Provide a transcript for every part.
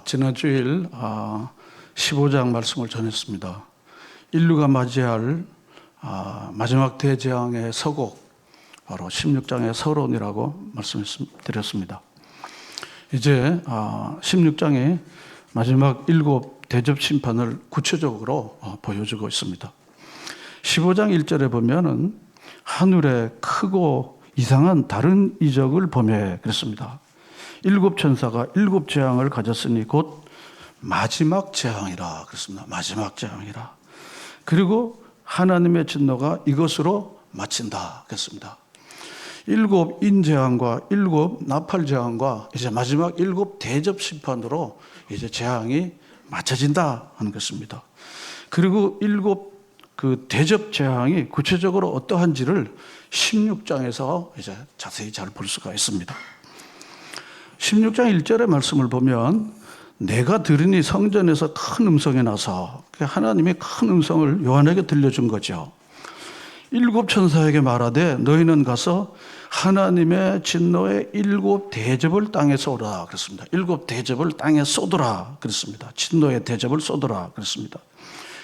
지난 주일 15장 말씀을 전했습니다. 인류가 맞이할 마지막 대재앙의 서곡, 바로 16장의 서론이라고 말씀드렸습니다. 이제 16장이 마지막 7 대접 심판을 구체적으로 보여주고 있습니다. 15장 1절에 보면은 하늘에 크고 이상한 다른 이적을 보매 그랬습니다. 7 천사가 7 재앙을 가졌으니 곧 마지막 재앙이라 그랬습니다. 마지막 재앙이라. 그리고 하나님의 진노가 이것으로 마친다 그랬습니다. 7 인재앙과 7 나팔재앙과 이제 마지막 7 대접 심판으로 이제 재앙이 맞춰진다 하는 것입니다. 그리고 7 그 대접 재앙이 구체적으로 어떠한지를 16장에서 이제 자세히 잘 볼 수가 있습니다. 16장 1절의 말씀을 보면 내가 들으니 성전에서 큰 음성이 나서 하나님이 큰 음성을 요한에게 들려준 거죠. 7 천사에게 말하되 너희는 가서 하나님의 진노의 7 대접을 땅에 쏟으라 그랬습니다. 7 대접을 땅에 쏟으라 그랬습니다. 진노의 대접을 쏟으라 그랬습니다.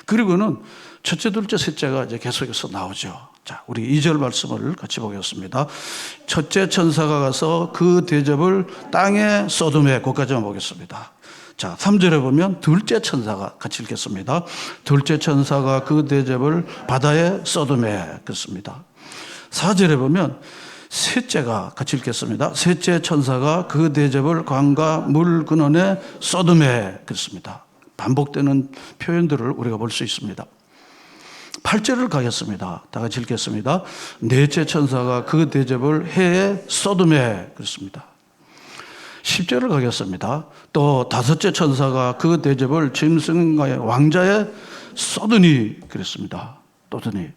그리고는 첫째, 둘째, 셋째가 이제 계속해서 나오죠. 자, 우리 2절 말씀을 같이 보겠습니다. 첫째 천사가 가서 그 대접을 땅에 쏟음에, 거기까지만 보겠습니다. 자, 3절에 보면 둘째 천사가 같이 읽겠습니다. 둘째 천사가 그 대접을 바다에 쏟음에 그렇습니다. 4절에 보면 셋째가 같이 읽겠습니다. 셋째 천사가 그 대접을 강과 물 근원에 쏟음에 그렇습니다. 반복되는 표현들을 우리가 볼 수 있습니다. 8절을 가겠습니다. 다 같이 읽겠습니다. 넷째 천사가 그 대접을 해에 쏟음에 그렇습니다. 10절을 가겠습니다. 또 다섯째 천사가 그 대접을 짐승과의 왕자에 쏟으니 그랬습니다. 쏟으니.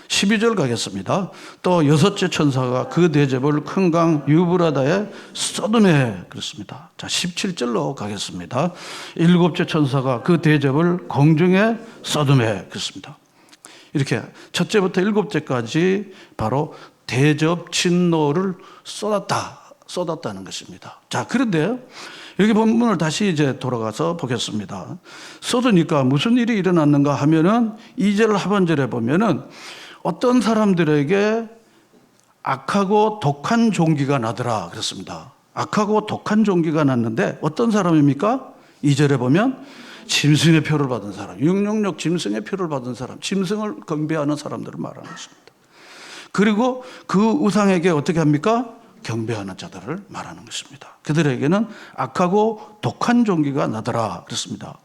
12절 가겠습니다. 또 여섯째 천사가 그 대접을 큰 강 유브라다에 쏟음에 그랬습니다. 자, 17절로 가겠습니다. 일곱째 천사가 그 대접을 공중에 쏟음에 그랬습니다. 이렇게 첫째부터 7째까지 바로 대접 진노를 쏟았다는 것입니다. 자, 그런데 여기 본문을 다시 이제 돌아가서 보겠습니다. 쏟으니까 무슨 일이 일어났는가 하면은 2절 하반절에 보면은 어떤 사람들에게 악하고 독한 종기가 나더라 그랬습니다. 악하고 독한 종기가 났는데 어떤 사람입니까? 2절에 보면 짐승의 표를 받은 사람, 666 짐승의 표를 받은 사람, 짐승을 경배하는 사람들을 말하는 것입니다. 그리고 그 우상에게 어떻게 합니까? 경배하는 자들을 말하는 것입니다. 그들에게는 악하고 독한 종기가 나더라 그랬습니다.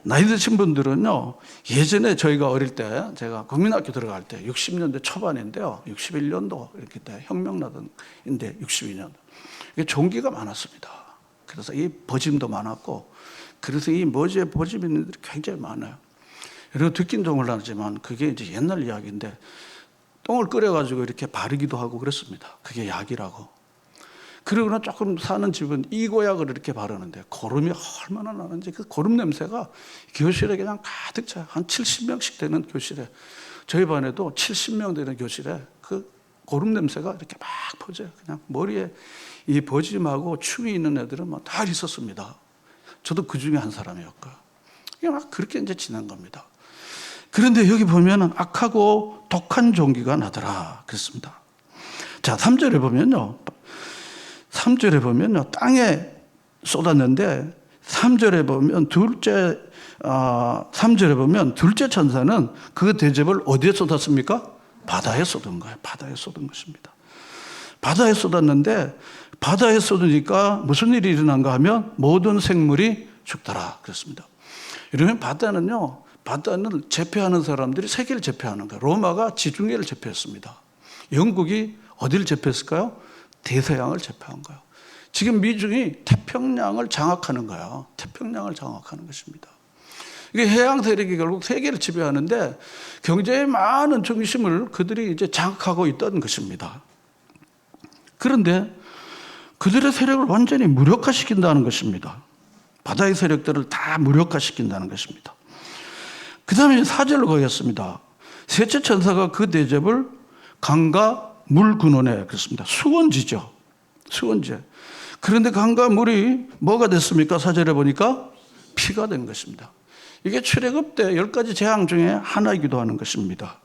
나이 드신 분들은요, 예전에 저희가 어릴 때, 제가 국민학교 들어갈 때 60년대 초반인데요, 61년도 이렇게 때 혁명나던인데 62년도 이게 종기가 많았습니다. 그래서 이 버짐도 많았고, 그래서 이 머지에 버짐 있는 분들이 굉장히 많아요. 그리고 듣긴 좀 몰랐지만 그게 이제 옛날 이야기인데 똥을 끓여가지고 이렇게 바르기도 하고 그랬습니다. 그게 약이라고. 그리고는 조금 사는 집은 이고약을 이렇게 바르는데 고름이 얼마나 나는지 그 고름 냄새가 교실에 그냥 가득 차요. 한 70명씩 되는 교실에, 저희 반에도 70명 되는 교실에 그 고름 냄새가 이렇게 막 퍼져요. 그냥 머리에 이 버짐하고 추위 있는 애들은 막 다 있었습니다. 저도 그 중에 한 사람이었고요. 이게 막 그렇게 이제 지난 겁니다. 그런데 여기 보면은 악하고 독한 종기가 나더라 그랬습니다. 자, 3절에 보면요. 3절에 보면요. 땅에 쏟았는데 3절에 보면 둘째 천사는 그 대접을 어디에 쏟았습니까? 바다에 쏟은 거예요. 바다에 쏟은 것입니다. 바다에 쏟았는데 바다에 쏟으니까 무슨 일이 일어난가 하면 모든 생물이 죽더라 그랬습니다. 이러면 바다는 제패하는 사람들이 세계를 제패하는 거예요. 로마가 지중해를 제패했습니다. 영국이 어디를 제패했을까요? 대서양을 제패한 거예요. 지금 미중이 태평양을 장악하는 거예요. 태평양을 장악하는 것입니다. 이게 해양 세력이 결국 세계를 지배하는데 경제에 많은 중심을 그들이 이제 장악하고 있던 것입니다. 그런데 그들의 세력을 완전히 무력화시킨다는 것입니다. 바다의 세력들을 다 무력화시킨다는 것입니다. 그 다음에 4절로 가겠습니다. 셋째 천사가 그 대접을 강과 물 근원에 그렇습니다. 수원지죠. 수원지. 그런데 강과 물이 뭐가 됐습니까? 4절에 보니까 피가 된 것입니다. 이게 출애굽 때 10가지 재앙 중에 하나이기도 하는 것입니다.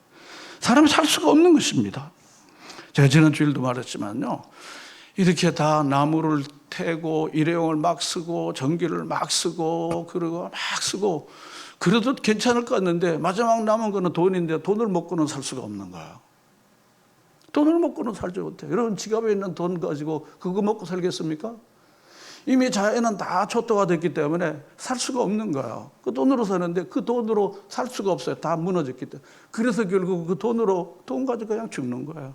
사람이 살 수가 없는 것입니다. 제가 지난 주일도 말했지만요, 이렇게 다 나무를 태고 일회용을 막 쓰고 전기를 막 쓰고 그러고 막 쓰고 그래도 괜찮을 것 같는데 마지막 남은 거는 돈인데 돈을 먹고는 살 수가 없는 거예요. 돈을 먹고는 살지 못해요. 여러분 지갑에 있는 돈 가지고 그거 먹고 살겠습니까? 이미 자연은 다 초토화 됐기 때문에 살 수가 없는 거예요. 그 돈으로 사는데 그 돈으로 살 수가 없어요. 다 무너졌기 때문에. 그래서 결국 그 돈으로 돈 가지고 그냥 죽는 거예요.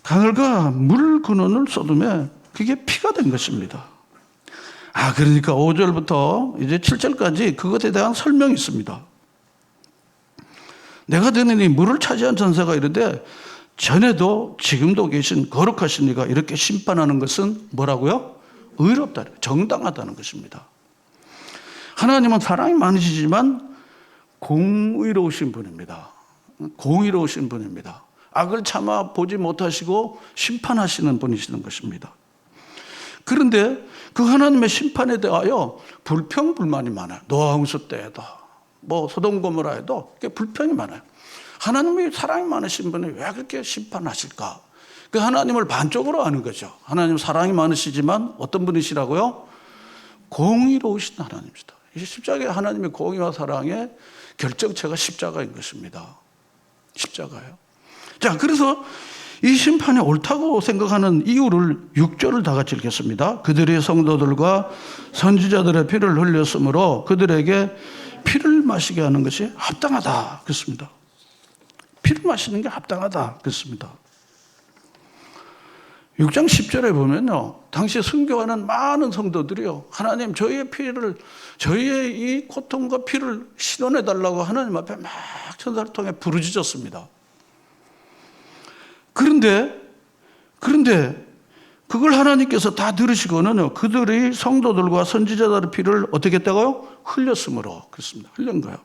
강을과 물 근원을 쏟으면 그게 피가 된 것입니다. 그러니까 5절부터 이제 7절까지 그것에 대한 설명이 있습니다. 내가 드느니 물을 차지한 전사가 이르되 전에도 지금도 계신 거룩하신 이가 이렇게 심판하는 것은 뭐라고요? 의롭다, 정당하다는 것입니다. 하나님은 사랑이 많으시지만 공의로우신 분입니다. 공의로우신 분입니다. 악을 참아 보지 못하시고 심판하시는 분이시는 것입니다. 그런데 그 하나님의 심판에 대하여 불평불만이 많아요. 노아 홍수 때에도 뭐 소돔 고모라에도 불평이 많아요. 하나님이 사랑이 많으신 분이 왜 그렇게 심판하실까? 그 하나님을 반쪽으로 아는 거죠. 하나님 사랑이 많으시지만 어떤 분이시라고요? 공의로우신 하나님이시다. 이 십자가의 하나님의 공의와 사랑의 결정체가 십자가인 것입니다. 십자가예요. 자, 그래서 이 심판이 옳다고 생각하는 이유를 6절을 다 같이 읽겠습니다. 그들이 성도들과 선지자들의 피를 흘렸으므로 그들에게 피를 마시게 하는 것이 합당하다 그랬습니다. 피를 마시는 게 합당하다 그랬습니다. 6장 10절에 보면요, 당시 순교하는 많은 성도들이요, 하나님 저희의 피를, 저희의 이 고통과 피를 신원해 달라고 하나님 앞에 막 천사를 통해 부르짖었습니다. 그런데 그걸 하나님께서 다 들으시고는 그들이 성도들과 선지자들의 피를 어떻게 했다고요? 흘렸으므로 그렇습니다. 흘린 거예요.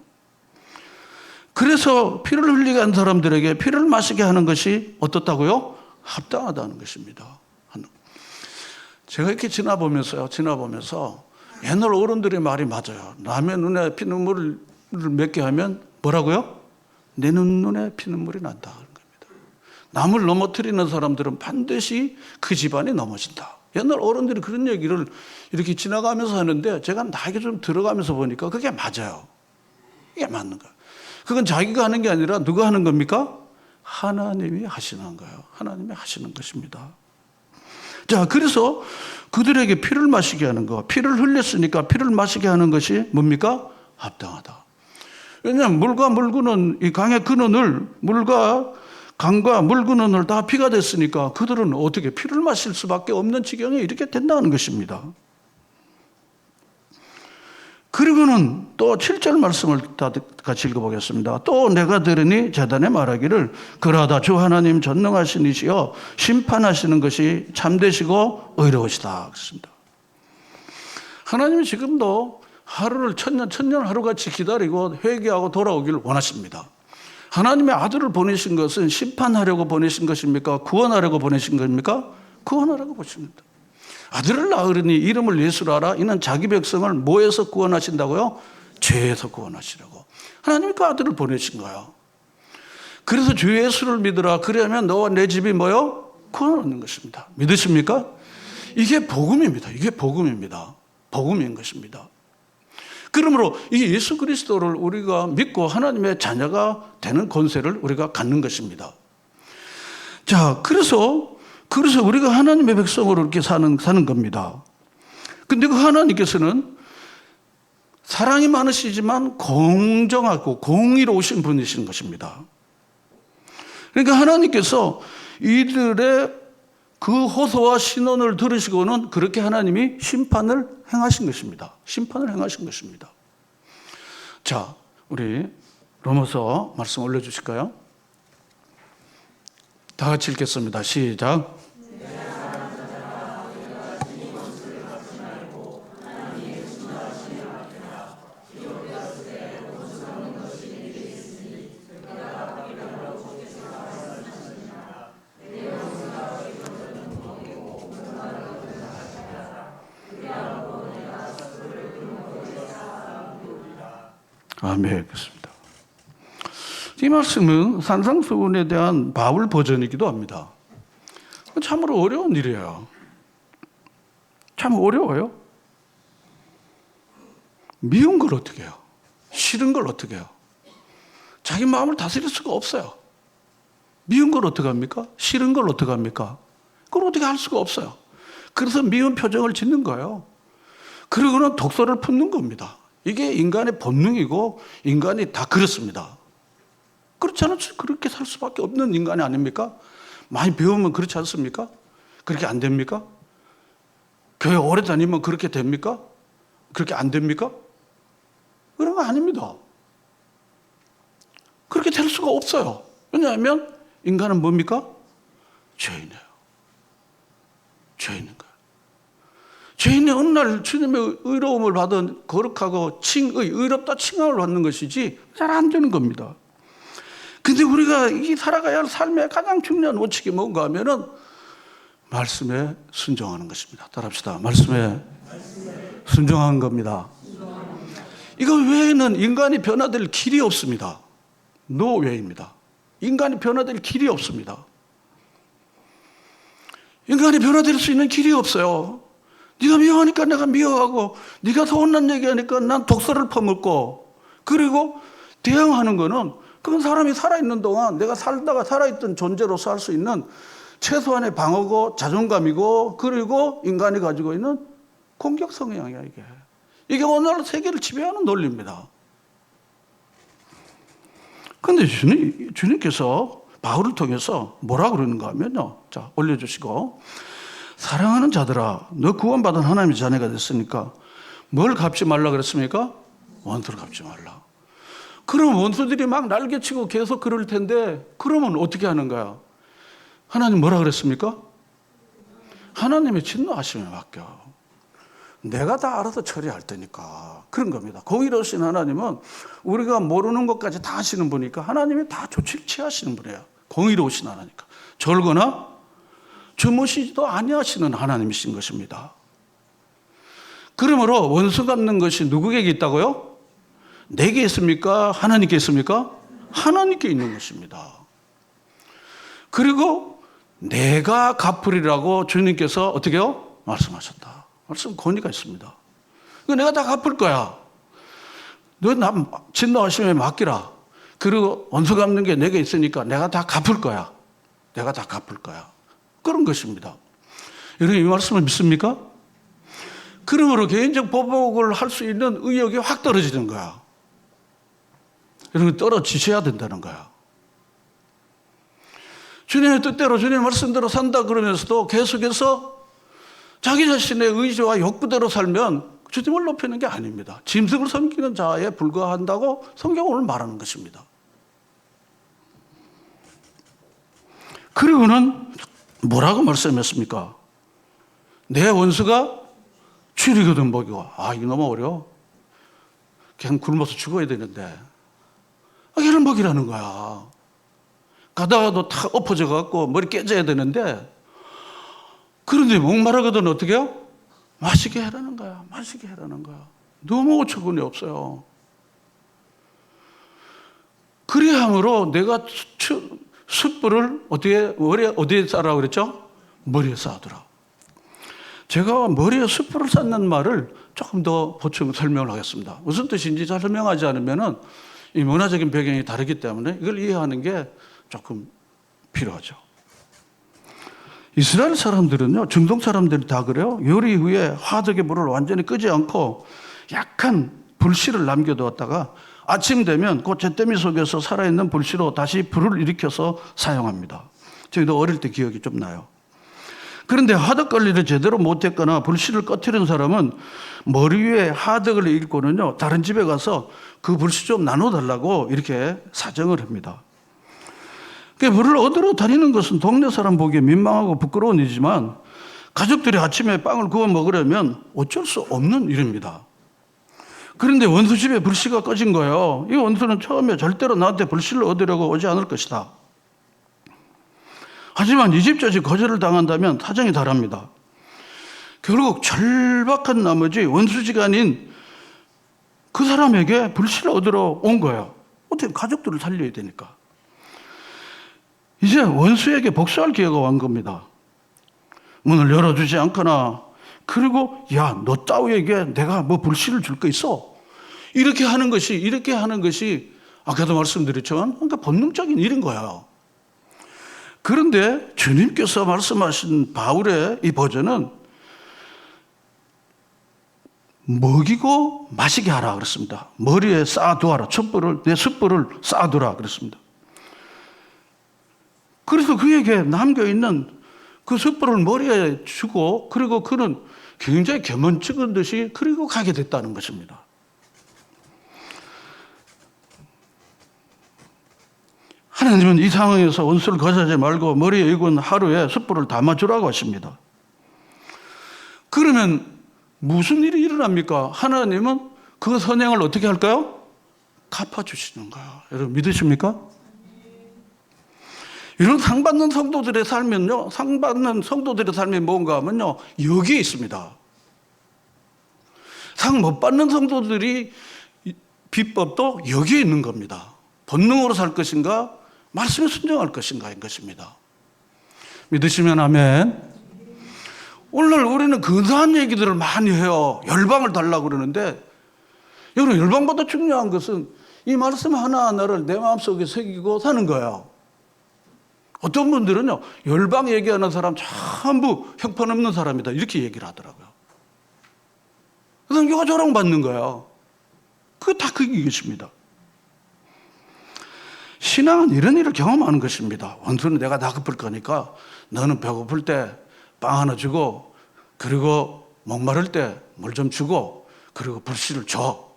그래서 피를 흘리게 한 사람들에게 피를 마시게 하는 것이 어떻다고요? 합당하다는 것입니다. 제가 이렇게 지나보면서 옛날 어른들의 말이 맞아요. 남의 눈에 피눈물을 맺게 하면 뭐라고요? 내 눈에 피눈물이 난다. 남을 넘어뜨리는 사람들은 반드시 그 집안이 넘어진다. 옛날 어른들이 그런 얘기를 이렇게 지나가면서 하는데 제가 나이가 좀 들어가면서 보니까 그게 맞아요. 이게 맞는 거예요. 그건 자기가 하는 게 아니라 누가 하는 겁니까? 하나님이 하시는 거예요. 하나님이 하시는 것입니다. 자, 그래서 그들에게 피를 마시게 하는 거, 피를 흘렸으니까 피를 마시게 하는 것이 뭡니까? 합당하다. 왜냐하면 물과 물구는 이 강의 근원을 강과 물 근원을 다 피가 됐으니까 그들은 어떻게 피를 마실 수밖에 없는 지경에 이렇게 된다는 것입니다. 그리고는 또 7절 말씀을 다 같이 읽어보겠습니다. 또 내가 들으니 제단에 말하기를 그러하다 주 하나님 전능하신 이시여 심판하시는 것이 참되시고 의로우시다 그랬습니다. 하나님이 지금도 하루를 천년 하루같이 기다리고 회개하고 돌아오기를 원하십니다. 하나님의 아들을 보내신 것은 심판하려고 보내신 것입니까? 구원하려고 보내신 겁니까? 구원하려고 보내신 겁니다. 아들을 낳으리니 이름을 예수로 하라. 이는 자기 백성을 뭐에서 구원하신다고요? 죄에서 구원하시려고. 하나님이 그 아들을 보내신 거예요. 그래서 주 예수를 믿으라. 그러면 너와 내 집이 뭐요? 구원을 얻는 것입니다. 믿으십니까? 이게 복음입니다. 이게 복음입니다. 복음인 것입니다. 그러므로 이 예수 그리스도를 우리가 믿고 하나님의 자녀가 되는 권세를 우리가 갖는 것입니다. 자, 그래서 우리가 하나님의 백성으로 이렇게 사는 겁니다. 근데 그 하나님께서는 사랑이 많으시지만 공정하고 공의로우신 분이신 것입니다. 그러니까 하나님께서 이들의 그 호소와 신원을 들으시고는 그렇게 하나님이 심판을 행하신 것입니다. 심판을 행하신 것입니다. 자, 우리 로마서 말씀 올려주실까요? 다 같이 읽겠습니다. 시작. 아멘. 그렇습니다. 이 말씀은 산상수훈에 대한 바울 버전이기도 합니다. 참으로 어려운 일이에요. 참 어려워요. 미운 걸 어떻게 해요? 싫은 걸 어떻게 해요? 자기 마음을 다스릴 수가 없어요. 미운 걸 어떻게 합니까? 싫은 걸 어떻게 합니까? 그걸 어떻게 할 수가 없어요. 그래서 미운 표정을 짓는 거예요. 그리고는 독소를 품는 겁니다. 이게 인간의 본능이고 인간이 다 그렇습니다. 그렇지 않아도 그렇게 살 수밖에 없는 인간이 아닙니까? 많이 배우면 그렇지 않습니까? 그렇게 안 됩니까? 교회 오래 다니면 그렇게 됩니까? 그렇게 안 됩니까? 그런 거 아닙니다. 그렇게 될 수가 없어요. 왜냐하면 인간은 뭡니까? 죄인이에요. 죄인인 거예요. 죄인이 어느 날 주님의 의로움을 받은 거룩하고 의롭다 칭함을 받는 것이지 잘 안 되는 겁니다. 근데 우리가 이 살아가야 할 삶의 가장 중요한 원칙이 뭔가 하면은 말씀에 순종하는 것입니다. 따라합시다. 말씀에 순종하는 겁니다. 이거 외에는 인간이 변화될 길이 없습니다. 노웨이입니다. 인간이 변화될 길이 없습니다. 인간이 변화될 수 있는 길이 없어요. 네가 미워하니까 내가 미워하고 네가 서운한 얘기하니까 난 독서를 퍼먹고 그리고 대항하는 거는 그건 사람이 살아있는 동안 내가 살다가 살아있던 존재로서 할 수 있는 최소한의 방어고 자존감이고 그리고 인간이 가지고 있는 공격 성향이야 이게. 이게 오늘 세계를 지배하는 논리입니다. 그런데 주님께서 바울을 통해서 뭐라 그러는가 하면요. 자, 올려주시고 사랑하는 자들아 너 구원받은 하나님의 자녀가 됐으니까 뭘 갚지 말라 그랬습니까? 원수를 갚지 말라. 그럼 원수들이 막 날개치고 계속 그럴 텐데 그러면 어떻게 하는 거야? 하나님 뭐라 그랬습니까? 하나님의 진노하심에 맡겨. 내가 다 알아서 처리할 테니까 그런 겁니다. 공의로우신 하나님은 우리가 모르는 것까지 다 하시는 분이니까 하나님이 다 조치를 취하시는 분이에요. 공의로우신 하나니까. 졸거나 주무시지도 아니하시는 하나님이신 것입니다. 그러므로 원수 갚는 것이 누구에게 있다고요? 내게 있습니까? 하나님께 있습니까? 하나님께 있는 것입니다. 그리고 내가 갚으리라고 주님께서 어떻게 해요? 말씀하셨다. 말씀 권위가 있습니다. 이거 내가 다 갚을 거야. 너 나 진노하심에 맡기라. 그리고 원수 갚는 게 내게 있으니까 내가 다 갚을 거야. 내가 다 갚을 거야. 그런 것입니다. 여러분 이 말씀을 믿습니까? 그러므로 개인적 보복을 할 수 있는 의욕이 확 떨어지는 거야. 여러분 떨어지셔야 된다는 거야. 주님의 뜻대로 주님의 말씀대로 산다 그러면서도 계속해서 자기 자신의 의지와 욕구대로 살면 주님을 높이는 게 아닙니다. 짐승을 섬기는 자에 불과한다고 성경은 오늘 말하는 것입니다. 그리고는 뭐라고 말씀했습니까? 내 원수가 줄이거든 먹이고. 아, 이거 너무 어려워. 그냥 굶어서 죽어야 되는데. 걔를 먹이라는 거야. 가다가도 탁 엎어져 갖고 머리 깨져야 되는데 그런데 목마르거든 어떻게 해요? 마시게 해라는 거야. 마시게 해라는 거야. 너무 어처구니 없어요. 그리함으로 내가 숯불을 어디에 쌓으라고 그랬죠? 머리에 쌓으더라. 제가 머리에 숯불을 쌓는 말을 조금 더 보충 설명을 하겠습니다. 무슨 뜻인지 잘 설명하지 않으면 이 문화적인 배경이 다르기 때문에 이걸 이해하는 게 조금 필요하죠. 이스라엘 사람들은요, 중동 사람들이 다 그래요. 요리 후에 화덕의 불을 완전히 끄지 않고 약한 불씨를 남겨두었다가 아침 되면 그 잿더미 속에서 살아있는 불씨로 다시 불을 일으켜서 사용합니다. 저희도 어릴 때 기억이 좀 나요. 그런데 화덕 관리를 제대로 못했거나 불씨를 꺼트린 사람은 머리 위에 화덕을 읽고는요, 다른 집에 가서 그 불씨 좀 나눠달라고 이렇게 사정을 합니다. 불을 얻으러 다니는 것은 동네 사람 보기에 민망하고 부끄러운 일이지만 가족들이 아침에 빵을 구워 먹으려면 어쩔 수 없는 일입니다. 그런데 원수 집에 불씨가 꺼진 거예요. 이 원수는 처음에 절대로 나한테 불씨를 얻으려고 오지 않을 것이다. 하지만 이 집 저 집 거절을 당한다면 사정이 다릅니다. 결국 절박한 나머지 원수지간인 그 사람에게 불신을 얻으러 온 거예요. 어떻게 가족들을 살려야 되니까. 이제 원수에게 복수할 기회가 온 겁니다. 문을 열어주지 않거나, 그리고 야, 너 따위에게 내가 뭐 불신을 줄 거 있어? 이렇게 하는 것이 아까도 말씀드렸지만 그러니까 본능적인 일인 거예요. 그런데 주님께서 말씀하신 바울의 이 버전은 먹이고 마시게 하라 그랬습니다. 머리에 쌓아두어라. 내 숯불을 쌓아두라 그랬습니다. 그래서 그에게 남겨있는 그 숯불을 머리에 주고, 그리고 그는 굉장히 겸언 찍은 듯이 그리고 가게 됐다는 것입니다. 하나님은 이 상황에서 원수를 거절하지 말고 머리에 익은 하루에 숯불을 담아주라고 하십니다. 그러면 무슨 일이 일어납니까? 하나님은 그 선행을 어떻게 할까요? 갚아주시는 거예요. 여러분 믿으십니까? 이런 상 받는 성도들의 삶은요, 뭔가 하면요, 여기에 있습니다. 상 못 받는 성도들이 비법도 여기에 있는 겁니다. 본능으로 살 것인가, 말씀에 순종할 것인가인 것입니다. 믿으시면 아멘. 오늘 우리는 근사한 얘기들을 많이 해요. 열방을 달라고 그러는데, 여러분, 열방보다 중요한 것은 이 말씀 하나하나를 내 마음속에 새기고 사는 거예요. 어떤 분들은요, 열방 얘기하는 사람 전부 형편없는 사람이다, 이렇게 얘기를 하더라고요. 그래서 요조롱 받는 거예요. 그게 다 그 얘기십니다. 신앙은 이런 일을 경험하는 것입니다. 원수는 내가 나급을 거니까 너는 배고플 때 빵 하나 주고, 그리고 목마를 때 물 좀 주고, 그리고 불씨를 줘.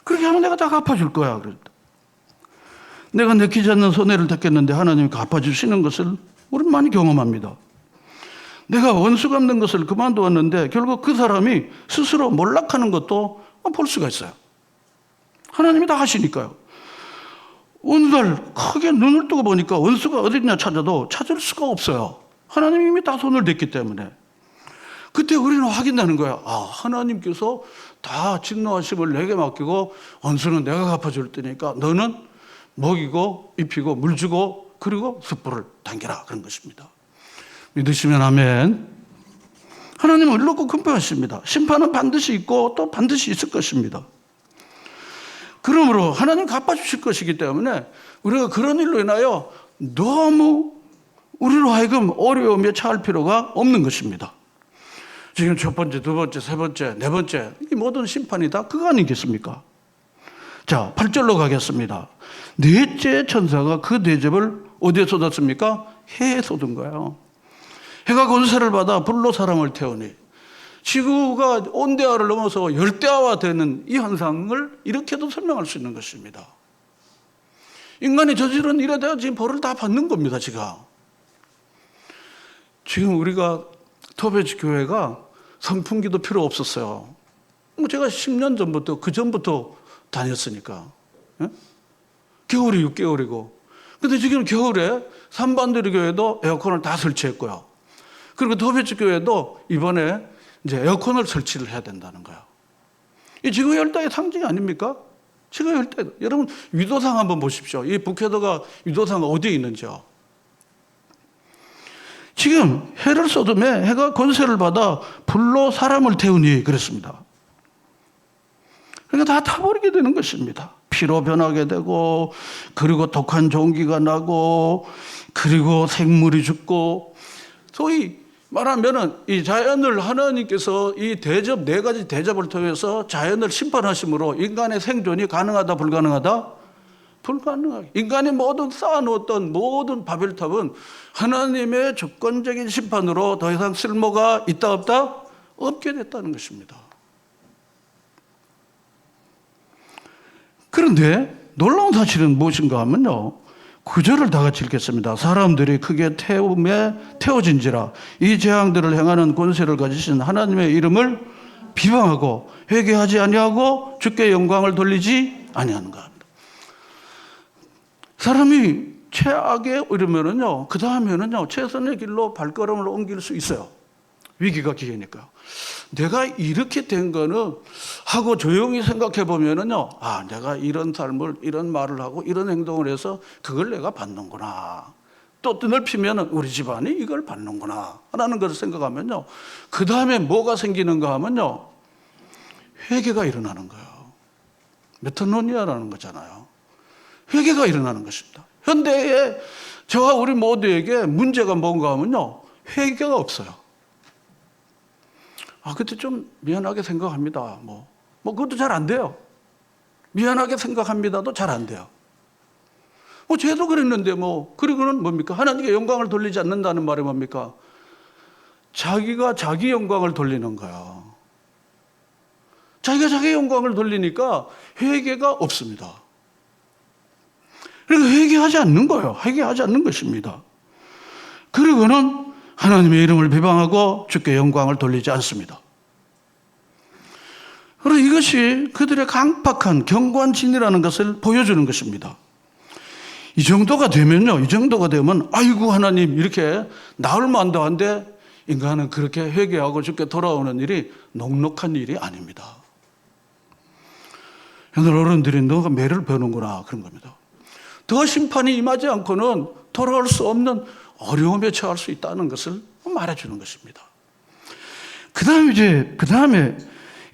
그렇게 하면 내가 다 갚아줄 거야. 그랬다. 내가 내키지 않는 손해를 택했는데 하나님이 갚아주시는 것을 우리는 많이 경험합니다. 내가 원수 갚는 것을 그만두었는데 결국 그 사람이 스스로 몰락하는 것도 볼 수가 있어요. 하나님이 다 하시니까요. 어느 날 크게 눈을 뜨고 보니까 원수가 어딨냐 찾아도 찾을 수가 없어요. 하나님이 이미 다 손을 댔기 때문에. 그때 우리는 확인하는 거야. 아, 하나님께서 다 진노하심을 내게 맡기고 원수는 내가 갚아줄 테니까 너는 먹이고 입히고 물 주고 그리고 숯불을 당겨라, 그런 것입니다. 믿으시면 아멘. 하나님은 의롭고 긍휼하십니다. 심판은 반드시 있고 또 반드시 있을 것입니다. 그러므로 하나님 갚아주실 것이기 때문에 우리가 그런 일로 인하여 너무 우리로 하여금 어려움에 처할 필요가 없는 것입니다. 지금 첫 번째, 두 번째, 세 번째, 네 번째, 이 모든 심판이 다 그거 아니겠습니까? 자, 8절로 가겠습니다. 넷째 천사가 그 대접을 어디에 쏟았습니까? 해에 쏟은 거예요. 해가 권세를 받아 불로 사람을 태우니 지구가 온대화를 넘어서 열대화가 되는 이 현상을 이렇게도 설명할 수 있는 것입니다. 인간이 저지른 일에 대한 지금 벌을 다 받는 겁니다, 지금 우리가 토베지 교회가 선풍기도 필요 없었어요. 제가 10년 전부터, 그 전부터 다녔으니까. 겨울이 6개월이고. 근데 지금 겨울에 산반도리 교회도 에어컨을 다 설치했고요. 그리고 토베지 교회도 이번에 이제 에어컨을 설치를 해야 된다는 거예요. 이 지구 열대의 상징이 아닙니까? 지구 열대. 여러분, 위도상 한번 보십시오. 이 북해도가 위도상 어디에 있는지요? 지금 해를 쏟음에 해가 권세를 받아 불로 사람을 태우니 그랬습니다. 그러니까 다 타버리게 되는 것입니다. 피로 변하게 되고, 그리고 독한 종기가 나고, 그리고 생물이 죽고, 소위 말하면은 이 자연을 하나님께서 이 대접, 네 가지 대접을 통해서 자연을 심판하심으로 인간의 생존이 가능하다, 불가능하다? 불가능하게. 인간이 모든 쌓아놓았던 모든 바벨탑은 하나님의 주권적인 심판으로 더 이상 쓸모가 있다, 없다? 없게 됐다는 것입니다. 그런데 놀라운 사실은 무엇인가 하면요, 구절을 다 같이 읽겠습니다. 사람들이 크게 태워진지라 이 재앙들을 행하는 권세를 가지신 하나님의 이름을 비방하고 회개하지 아니하고 주께 영광을 돌리지 아니하는가. 사람이 최악에 이르면은요, 그 다음에는요, 최선의 길로 발걸음을 옮길 수 있어요. 위기가 기회니까요. 내가 이렇게 된 거는 하고 조용히 생각해 보면은요, 아, 내가 이런 삶을, 이런 말을 하고 이런 행동을 해서 그걸 내가 받는구나. 또 넓히면 우리 집안이 이걸 받는구나 라는 것을 생각하면요, 그 다음에 뭐가 생기는가 하면요, 회개가 일어나는 거예요. 메타노니아라는 거잖아요. 회개가 일어나는 것입니다. 현대에 저와 우리 모두에게 문제가 뭔가 하면요, 회개가 없어요. 아, 그때 좀 미안하게 생각합니다. 그것도 잘 안 돼요. 미안하게 생각합니다도 잘 안 돼요. 쟤도 그랬는데 그리고는 뭡니까? 하나님께 영광을 돌리지 않는다는 말이 뭡니까? 자기가 자기 영광을 돌리는 거야. 자기가 자기 영광을 돌리니까 회개가 없습니다. 그러니까 회개하지 않는 거예요. 회개하지 않는 것입니다. 그리고는 하나님의 이름을 비방하고 주께 영광을 돌리지 않습니다. 그리고 이것이 그들의 강팍한 경관진이라는 것을 보여주는 것입니다. 이 정도가 되면요, 이 정도가 되면 아이고 하나님 이렇게 나흘 만도 안 돼 인간은 그렇게 회개하고 주께 돌아오는 일이 녹록한 일이 아닙니다. 오늘 어른들이 너가 매를 베는구나 그런 겁니다. 더 심판이 임하지 않고는 돌아올 수 없는 어려움에 처할 수 있다는 것을 말해주는 것입니다. 그 다음에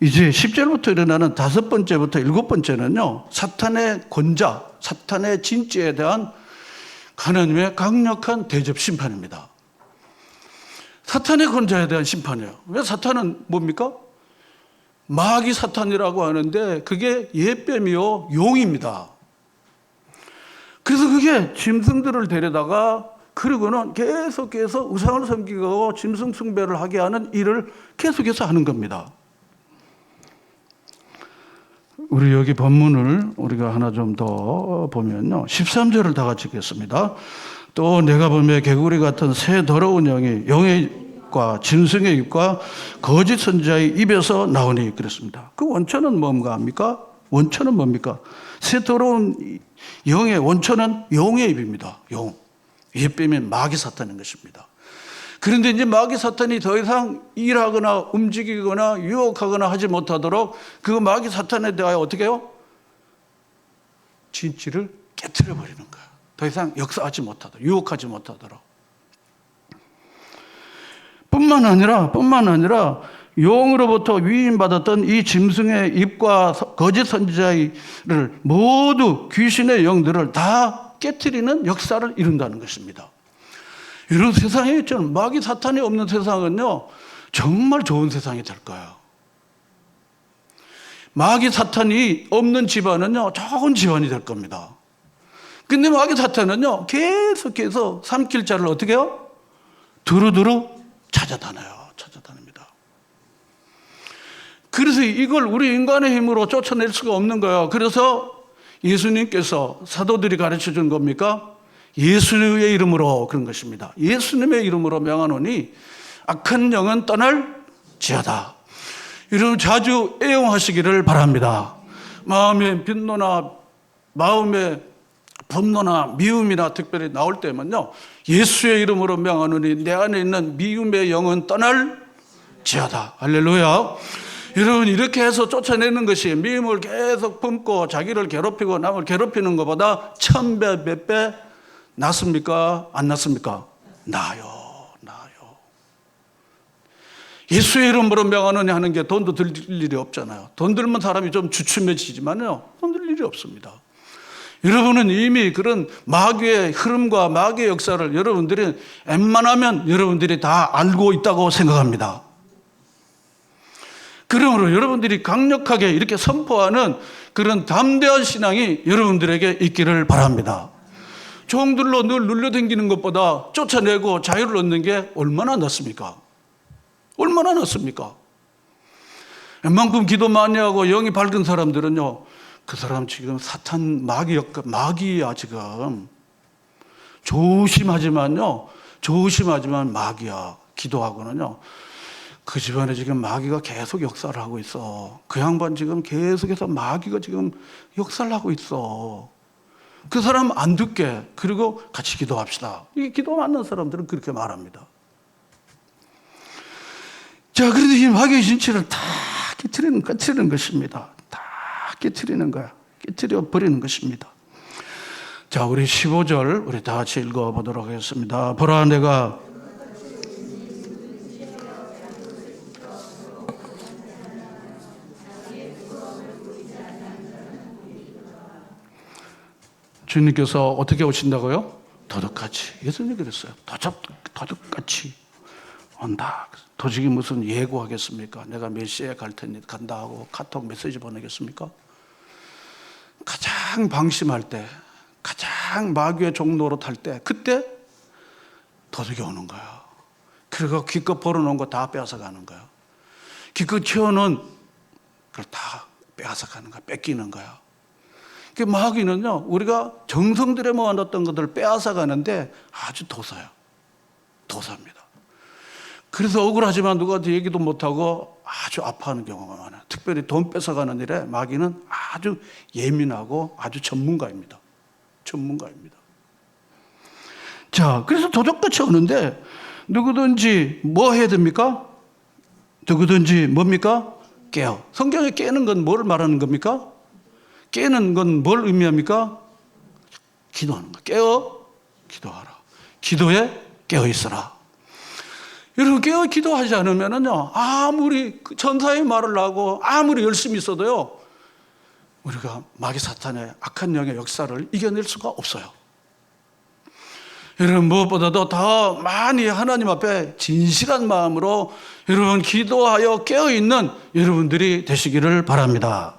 이제 10절부터 일어나는 5번째부터 7번째는요, 사탄의 권자, 사탄의 진지에 대한 하나님의 강력한 대접 심판입니다. 사탄의 권자에 대한 심판이에요. 왜 사탄은 뭡니까? 마귀 사탄이라고 하는데 그게 예뱀이요 용입니다. 그래서 그게 짐승들을 데려다가 그리고는 계속해서 우상을 섬기고 짐승 숭배를 하게 하는 일을 계속해서 하는 겁니다. 우리 여기 본문을 우리가 하나 좀 더 보면요, 13절을 다 같이 읽겠습니다. 또 내가 보며 개구리 같은 새 더러운 영이 용의 입과 짐승의 입과 거짓 선지자의 입에서 나오니 그랬습니다. 그 원천은 뭔가 합니까? 원천은 뭡니까? 새 더러운 영의 원천은 용의 입입니다. 용. 예뱀이 마귀 사탄인 것입니다. 그런데 이제 마귀 사탄이 더 이상 일하거나 움직이거나 유혹하거나 하지 못하도록 그 마귀 사탄에 대하여 어떻게 해요? 진치를 깨트려 버리는 거예요. 더 이상 역사하지 못하도록, 유혹하지 못하도록. 뿐만 아니라 용으로부터 위임받았던 이 짐승의 입과 거짓 선지자를 모두 귀신의 영들을 다 깨트리는 역사를 이룬다는 것입니다. 이런 세상에 있잖아요. 마귀 사탄이 없는 세상은요, 정말 좋은 세상이 될 거예요. 마귀 사탄이 없는 집안은요, 좋은 집안이 될 겁니다. 근데 마귀 사탄은요, 계속해서 삼킬 자를 어떻게 해요? 두루두루 찾아다닙니다. 그래서 이걸 우리 인간의 힘으로 쫓아낼 수가 없는 거예요. 그래서 예수님께서 사도들이 가르쳐 준 겁니까? 예수의 이름으로 그런 것입니다. 예수님의 이름으로 명하노니 악한 영은 떠날지어다. 여러분 자주 애용하시기를 바랍니다. 마음의 분노나 미움이나 특별히 나올 때면요, 예수의 이름으로 명하노니 내 안에 있는 미움의 영은 떠날지어다. 할렐루야. 여러분 이렇게 해서 쫓아내는 것이 미움을 계속 품고 자기를 괴롭히고 남을 괴롭히는 것보다 1000배 몇 배 낫습니까? 안 낫습니까? 나아요. 예수의 이름으로 명하느냐 하는 게 돈도 들 일이 없잖아요. 돈 들면 사람이 좀 주춤해지지만요, 돈 들 일이 없습니다. 여러분은 이미 그런 마귀의 흐름과 마귀의 역사를 여러분들이 웬만하면 여러분들이 다 알고 있다고 생각합니다. 그러므로 여러분들이 강력하게 이렇게 선포하는 그런 담대한 신앙이 여러분들에게 있기를 바랍니다. 종들로 늘 눌려다니는 것보다 쫓아내고 자유를 얻는 게 얼마나 낫습니까? 얼마나 낫습니까? 웬만큼 기도 많이 하고 영이 밝은 사람들은요, 그 사람 지금 사탄 마귀야 지금. 조심하지만 마귀야. 기도하고는요, 그 집안에 지금 마귀가 계속 역사를 하고 있어. 그 양반 지금 계속해서 마귀가 지금 역사를 하고 있어. 그 사람 안 듣게, 그리고 같이 기도합시다. 이 기도 맞는 사람들은 그렇게 말합니다. 자, 그런데 이 마귀의 진치를 다 깨트리는 것입니다. 다 깨트리는 거야. 깨트려 버리는 것입니다. 자, 우리 15절 우리 다 같이 읽어보도록 하겠습니다. 보라, 내가 주님께서 어떻게 오신다고요? 도둑같이. 예수님이 그랬어요. 도둑같이 온다. 도둑이 무슨 예고하겠습니까? 내가 몇 시에 갈 테니 간다 하고 카톡 메시지 보내겠습니까? 가장 방심할 때, 가장 마귀의 종로로 탈 때, 그때 도둑이 오는 거야. 그리고 기껏 벌어놓은 거 다 빼앗아 가는 거야. 기껏 키워놓은 걸 다 빼앗아 가는 거야. 뺏기는 거야. 그 마귀는요, 우리가 정성들에 모아놨던 것들을 빼앗아 가는데 아주 도사예요. 도사입니다. 그래서 억울하지만 누구한테 얘기도 못하고 아주 아파하는 경우가 많아요. 특별히 돈 뺏어가는 일에 마귀는 아주 예민하고 아주 전문가입니다. 전문가입니다. 자, 그래서 도둑같이 오는데 누구든지 뭐 해야 됩니까? 누구든지 뭡니까? 깨어. 성경에 깨는 건 뭘 말하는 겁니까? 깨는 건 뭘 의미합니까? 기도하는 거. 깨어 기도하라. 기도에 깨어 있어라. 여러분, 깨어 기도하지 않으면요, 아무리 전사의 말을 하고 아무리 열심히 있어도요, 우리가 마귀 사탄의 악한 영의 역사를 이겨낼 수가 없어요. 여러분, 무엇보다도 더 많이 하나님 앞에 진실한 마음으로 여러분 기도하여 깨어있는 여러분들이 되시기를 바랍니다.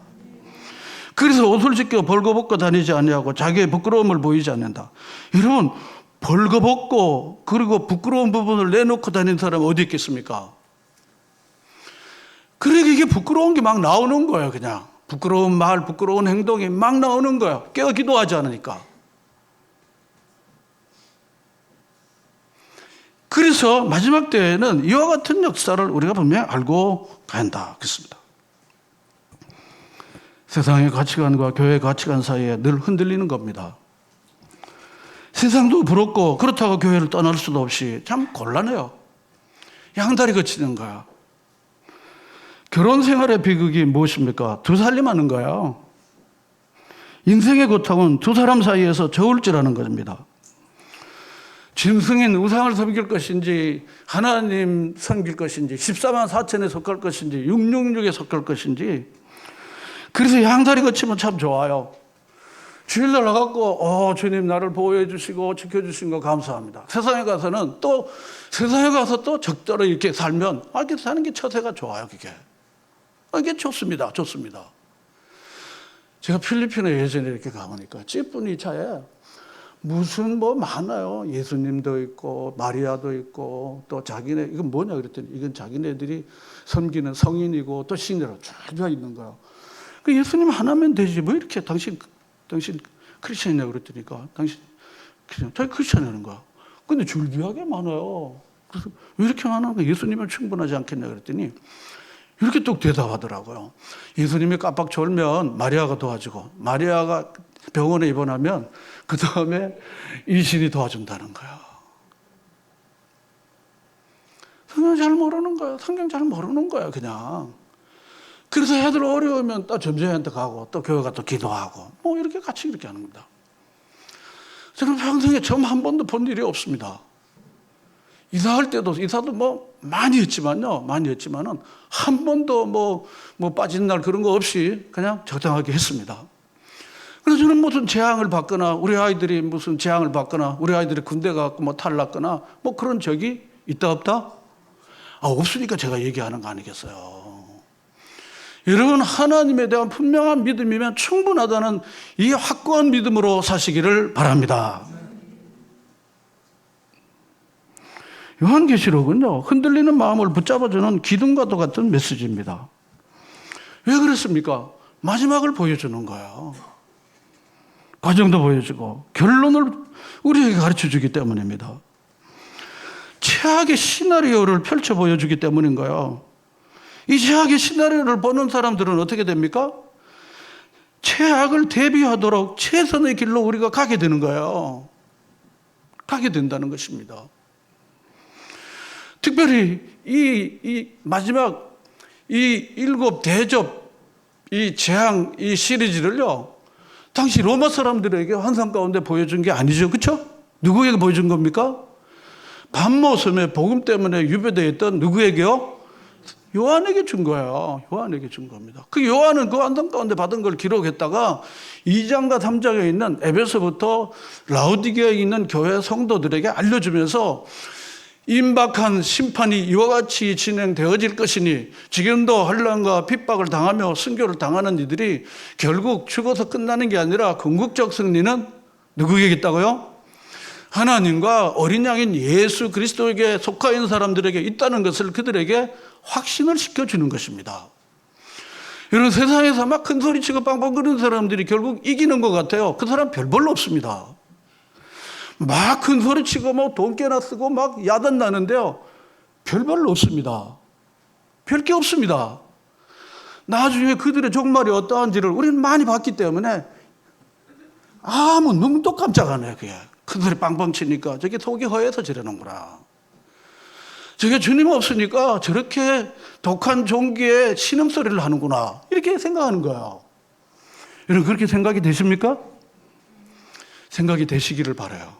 그래서 옷을 찢겨 벌거벗고 다니지 아니하고 자기의 부끄러움을 보이지 않는다. 여러분, 벌거벗고 그리고 부끄러운 부분을 내놓고 다니는 사람은 어디 있겠습니까? 그러니까 이게 부끄러운 게 막 나오는 거예요. 그냥 부끄러운 말, 부끄러운 행동이 막 나오는 거예요. 깨어 기도하지 않으니까. 그래서 마지막 때에는 이와 같은 역사를 우리가 분명히 알고 가야 한다 그랬습니다. 세상의 가치관과 교회의 가치관 사이에 늘 흔들리는 겁니다. 세상도 부럽고 그렇다고 교회를 떠날 수도 없이 참 곤란해요. 양다리 거치는 거야. 결혼 생활의 비극이 무엇입니까? 두 살림하는 거예요. 인생의 고통은 두 사람 사이에서 저울질하는 겁니다. 짐승인 우상을 섬길 것인지 하나님 섬길 것인지 14만 4천에 속할 것인지 666에 속할 것인지. 그래서 양다리 거치면 참 좋아요. 주일날 나가고 주님 나를 보호해 주시고 지켜주신 거 감사합니다. 세상에 가서는 또 세상에 가서 또 적절히 이렇게 살면 이렇게 사는 게 처세가 좋아요. 이게 좋습니다. 좋습니다. 제가 필리핀에 예전에 이렇게 가보니까 찌뿌니 차에 무슨 뭐 많아요. 예수님도 있고 마리아도 있고 또 자기네 이건 뭐냐 그랬더니 이건 자기네들이 섬기는 성인이고 또 신이라고 쫙 되어 있는 거예요. 그 예수님 하나면 되지 뭐 이렇게 당신 크리스천이냐고 그랬더니까 당신 자기 크리스천이라는 거야. 근데 줄비하게 많아요. 그래서 왜 이렇게 많은 거야? 예수님은 충분하지 않겠냐 그랬더니 이렇게 뚝 대답하더라고요. 예수님이 깜빡 졸면 마리아가 도와주고 마리아가 병원에 입원하면 그 다음에 이 신이 도와준다는 거야. 성경 잘 모르는 거야. 성경 잘 모르는 거야 그냥. 그래서 애들 어려우면 또 점쟁이한테 가고 또 교회 가서 기도하고 뭐 이렇게 같이 이렇게 하는 겁니다. 저는 평생에 처음 한 번도 본 일이 없습니다. 이사할 때도 이사도 뭐 많이 했지만요. 많이 했지만은 한 번도 뭐 빠진 날 그런 거 없이 그냥 적당하게 했습니다. 그래서 저는 무슨 재앙을 받거나 우리 아이들이 무슨 재앙을 받거나 우리 아이들이 군대 가고 뭐 탈났거나 뭐 그런 적이 있다 없다? 없으니까 제가 얘기하는 거 아니겠어요. 여러분, 하나님에 대한 분명한 믿음이면 충분하다는 이 확고한 믿음으로 사시기를 바랍니다. 요한계시록은요, 흔들리는 마음을 붙잡아주는 기둥과도 같은 메시지입니다. 왜 그랬습니까? 마지막을 보여주는 거예요. 과정도 보여주고 결론을 우리에게 가르쳐주기 때문입니다. 최악의 시나리오를 펼쳐 보여주기 때문인 거예요. 이 최악의 시나리오를 보는 사람들은 어떻게 됩니까? 최악을 대비하도록 최선의 길로 우리가 가게 되는 거예요. 가게 된다는 것입니다. 특별히 이 마지막 이 7 대접, 이 재앙, 이 시리즈를요, 당시 로마 사람들에게 환상 가운데 보여준 게 아니죠. 그렇죠? 누구에게 보여준 겁니까? 반모섬에 복음 때문에 유배되어 있던 누구에게요? 요한에게 준 거예요. 요한에게 준 겁니다. 그 요한은 그 환상 가운데 받은 걸 기록했다가 2장과 3장에 있는 에베소부터 라우디게아에 있는 교회 성도들에게 알려주면서 임박한 심판이 이와 같이 진행되어질 것이니 지금도 환난과 핍박을 당하며 순교를 당하는 이들이 결국 죽어서 끝나는 게 아니라 궁극적 승리는 누구에게 있다고요? 하나님과 어린 양인 예수 그리스도에게 속하 있는 사람들에게 있다는 것을 그들에게 확신을 시켜주는 것입니다. 이런 세상에서 막 큰 소리치고 빵빵 거리는 사람들이 결국 이기는 것 같아요. 그 사람 별 볼로 없습니다. 막 큰 소리치고 뭐 돈 깨나 쓰고 막 야단 나는데요, 별 별로 없습니다. 별 게 없습니다. 나중에 그들의 종말이 어떠한지를 우리는 많이 봤기 때문에 아무 눈도 깜짝 안 해요. 그게 큰 소리 빵빵 치니까 저게 속이 허해서 저러는구나. 저게 주님 없으니까 저렇게 독한 종기에 신음소리를 하는구나, 이렇게 생각하는 거예요. 여러분, 그렇게 생각이 되십니까? 생각이 되시기를 바라요.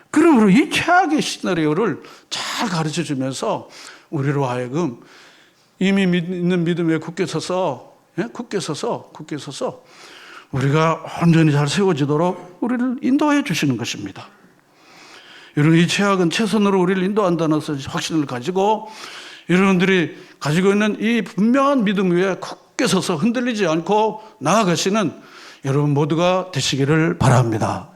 그러므로 이 최악의 시나리오를 잘 가르쳐 주면서 우리로 하여금 이미 있는 믿음에 굳게 서서 우리가 온전히 잘 세워지도록 우리를 인도해 주시는 것입니다. 여러분, 이 최악은 최선으로 우리를 인도한다는 확신을 가지고 여러분들이 가지고 있는 이 분명한 믿음 위에 굳게 서서 흔들리지 않고 나아가시는 여러분 모두가 되시기를 바랍니다.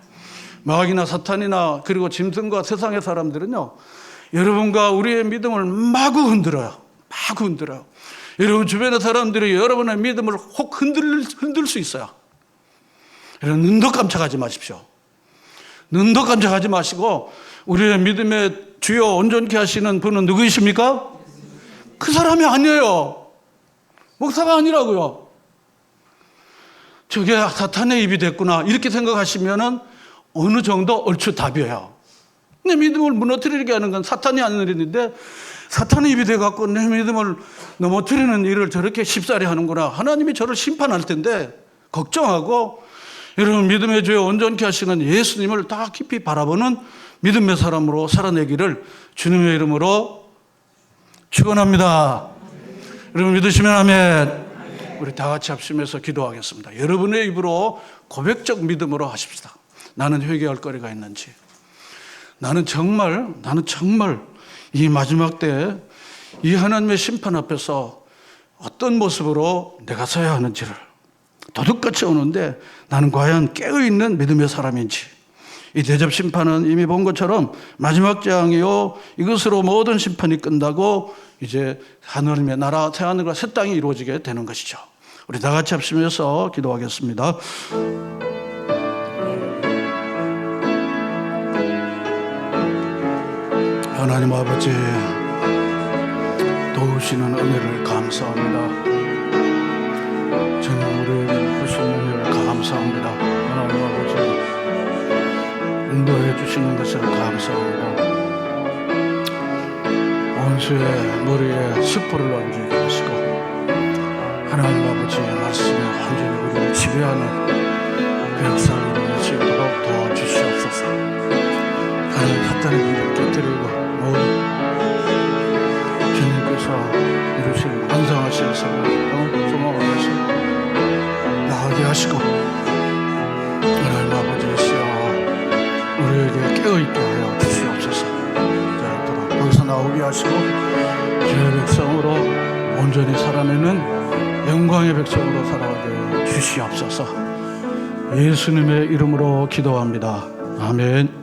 마귀나 사탄이나 그리고 짐승과 세상의 사람들은요, 여러분과 우리의 믿음을 마구 흔들어요. 여러분 주변의 사람들이 여러분의 믿음을 혹 흔들 수 있어요. 여러분, 눈도 깜짝하지 마십시오. 눈도 깜짝하지 마시고 우리의 믿음의 주요 온전케 하시는 분은 누구이십니까? 그 사람이 아니에요. 목사가 아니라고요. 저게 사탄의 입이 됐구나, 이렇게 생각하시면은 어느 정도 얼추 답이에요. 내 믿음을 무너뜨리게 하는 건 사탄이 하는 일인데 사탄의 입이 돼갖고 내 믿음을 넘어뜨리는 일을 저렇게 쉽사리 하는구나. 하나님이 저를 심판할 텐데 걱정하고 여러분 믿음의 주에 온전케 하시는 예수님을 다 깊이 바라보는 믿음의 사람으로 살아내기를 주님의 이름으로 축원합니다. 여러분 믿으시면 아멘. 우리 다 같이 합심해서 기도하겠습니다. 여러분의 입으로 고백적 믿음으로 하십시다. 나는 회개할 거리가 있는지, 나는 정말 이 마지막 때에 이 하나님의 심판 앞에서 어떤 모습으로 내가 서야 하는지를 도둑같이 오는데 나는 과연 깨어있는 믿음의 사람인지. 이 대접 심판은 이미 본 것처럼 마지막 재앙이요, 이것으로 모든 심판이 끝나고 이제 하나님의 나라, 새하늘과 새 땅이 이루어지게 되는 것이죠. 우리 다 같이 합심해서 기도하겠습니다. 하나님 아버지, 도우시는 은혜를 감사합니다. 주님, 우리에게 주신 은혜를 감사합니다. 하나님 아버지, 인도해 주시는 것을 감사합니다. 원수의 머리에 숯불을 얹게 하시고 하나님 아버지의 말씀에 완전히 우리를 지배하는 그 역사를 이룰 수 있도록 도와주시옵소서. 하나님, 사탄의 길을 깨뜨리고 모든 주님께서 이루실 완성하실 생각을 소망하면서 나가게 하시고 하나님 아버지시여, 우리에게 깨어있게 하여 주시옵소서. 자, 거기서 나오게 하시고 주의 백성으로 온전히 살아내는 영광의 백성으로 살아가게 주시옵소서. 예수님의 이름으로 기도합니다. 아멘.